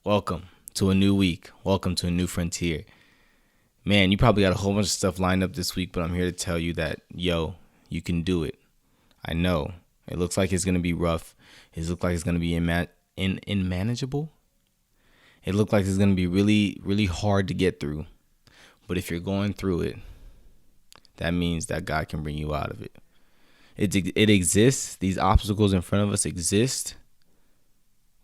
Welcome to a new week. Welcome to a new frontier. Man, you probably got a whole bunch of stuff lined up this week, but I'm here to tell you that, you can do it. I know. It looks like it's going to be rough. It looks like it's going to be unmanageable. It looks like it's going to be really, really hard to get through. But if you're going through it, that means that God can bring you out of it. It exists. These obstacles in front of us exist.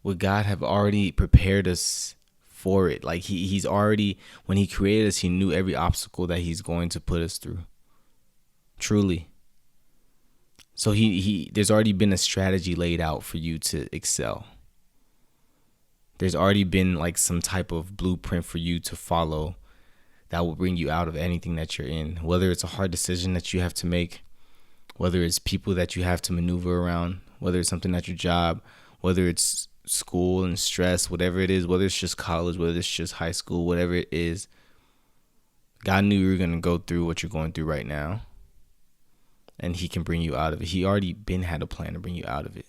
Would God have already prepared us for it? Like he's already, when he created us, he knew every obstacle that he's going to put us through. Truly. So there's already been a strategy laid out for you to excel. There's already been like some type of blueprint for you to follow that will bring you out of anything that you're in. Whether it's a hard decision that you have to make, whether it's people that you have to maneuver around, whether it's something at your job, whether it's school and stress, whatever it is, whether it's just college, whether it's just high school, whatever it is, God knew you were going to go through what you're going through right now, and he can bring you out of it. He already had a plan to bring you out of it.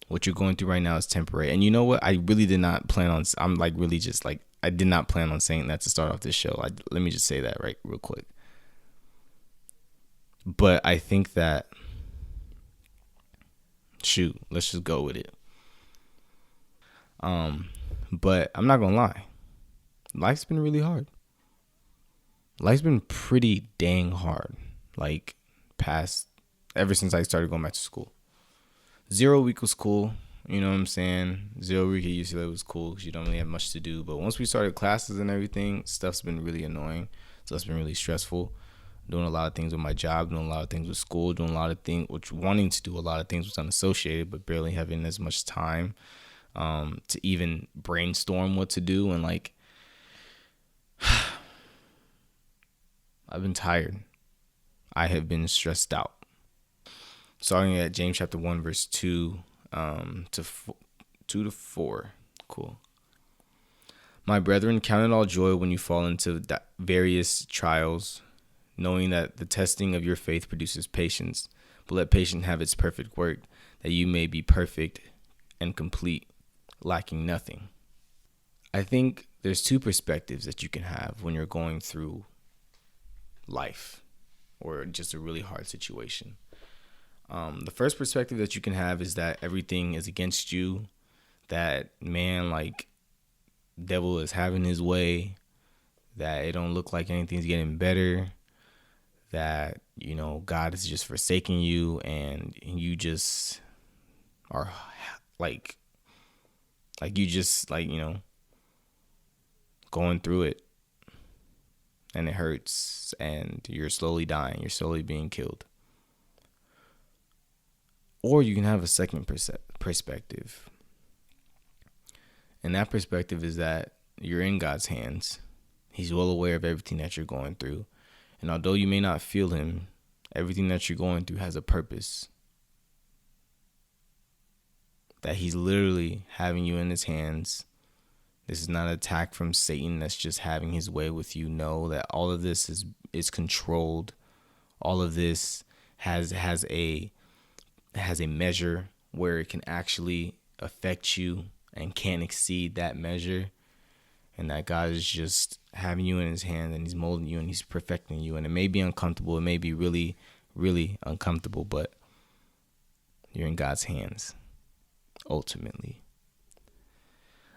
What you're going through right now is temporary. And you know what? I really did not plan on, I did not plan on saying that to start off this show. Let me just say that right real quick. But I think that, let's just go with it. But I'm not gonna lie. Life's been really hard. Life's been pretty dang hard. Like ever since I started going back to school. 0 week was cool. You know what I'm saying? 0 week at UCLA was cool because you don't really have much to do. But once we started classes and everything, stuff's been really annoying. So it's been really stressful. Doing a lot of things with my job, doing a lot of things with school, doing a lot of things, wanting to do a lot of things with unassociated, but barely having as much time to even brainstorm what to do. And I've been tired. I have been stressed out. Starting at James chapter 1, verse 2 to 4. Cool. My brethren, count it all joy when you fall into various trials, knowing that the testing of your faith produces patience. But let patience have its perfect work, that you may be perfect and complete, lacking nothing. I think there's two perspectives that you can have when you're going through life or just a really hard situation. The first perspective that you can have is that everything is against you, that devil is having his way, that it don't look like anything's getting better, that, God is just forsaking you and you just are going through it and it hurts and you're slowly dying, you're slowly being killed. Or you can have a second perspective. And that perspective is that you're in God's hands. He's well aware of everything that you're going through. And although you may not feel him, everything that you're going through has a purpose. That he's literally having you in his hands. This is not an attack from Satan that's just having his way with you. Know that all of this is controlled. All of this has a measure where it can actually affect you and can't exceed that measure. And that God is just having you in his hand and he's molding you and he's perfecting you. And it may be uncomfortable. It may be really, really uncomfortable, but you're in God's hands, ultimately.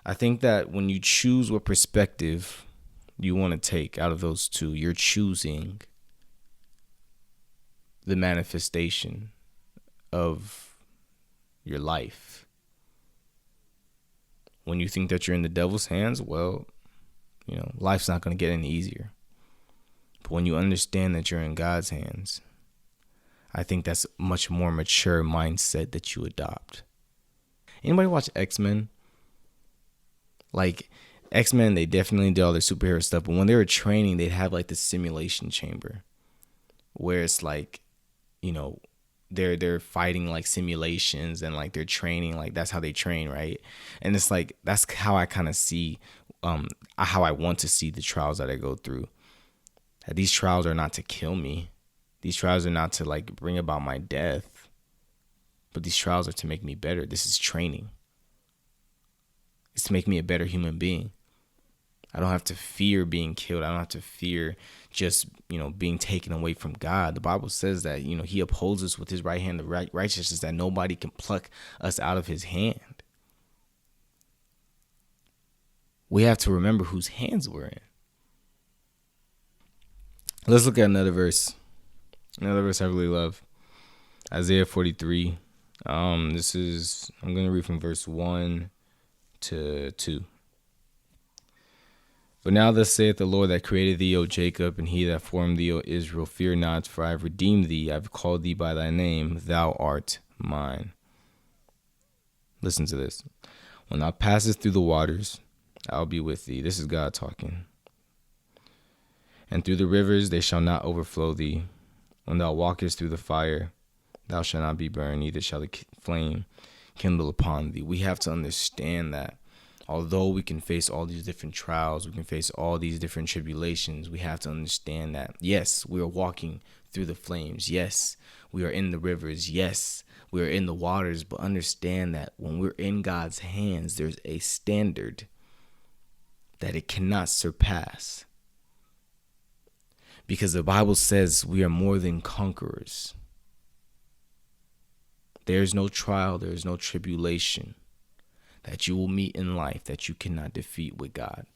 I think that when you choose what perspective you want to take out of those two, you're choosing the manifestation of your life. When you think that you're in the devil's hands, well, life's not going to get any easier. But when you understand that you're in God's hands, I think that's a much more mature mindset that you adopt. Anybody watch X-Men? X-Men, they definitely did all their superhero stuff, but when they were training, they'd have this simulation chamber where it's they're fighting simulations and they're training, that's how they train, right? And it's that's how I kind of see how I want to see the trials that I go through. That these trials are not to kill me. These trials are not to bring about my death, but these trials are to make me better. This is training. It's to make me a better human being. I don't have to fear being killed. I don't have to fear just, being taken away from God. The Bible says that, he upholds us with his right hand, the righteousness that nobody can pluck us out of his hand. We have to remember whose hands we're in. Let's look at another verse. Another verse I really love. Isaiah 43. I'm going to read from verse 1 to 2. But now thus saith the Lord that created thee, O Jacob, and he that formed thee, O Israel, fear not, for I have redeemed thee, I have called thee by thy name, thou art mine. Listen to this. When thou passest through the waters, I will be with thee. This is God talking. And through the rivers, they shall not overflow thee. When thou walkest through the fire, thou shalt not be burned, neither shall the flame kindle upon thee. We have to understand that although we can face all these different trials, we can face all these different tribulations, we have to understand that, yes, we are walking through the flames. Yes, we are in the rivers. Yes, we are in the waters. But understand that when we're in God's hands, there's a standard that it cannot surpass. Because the Bible says we are more than conquerors. There is no trial, there is no tribulation that you will meet in life that you cannot defeat with God.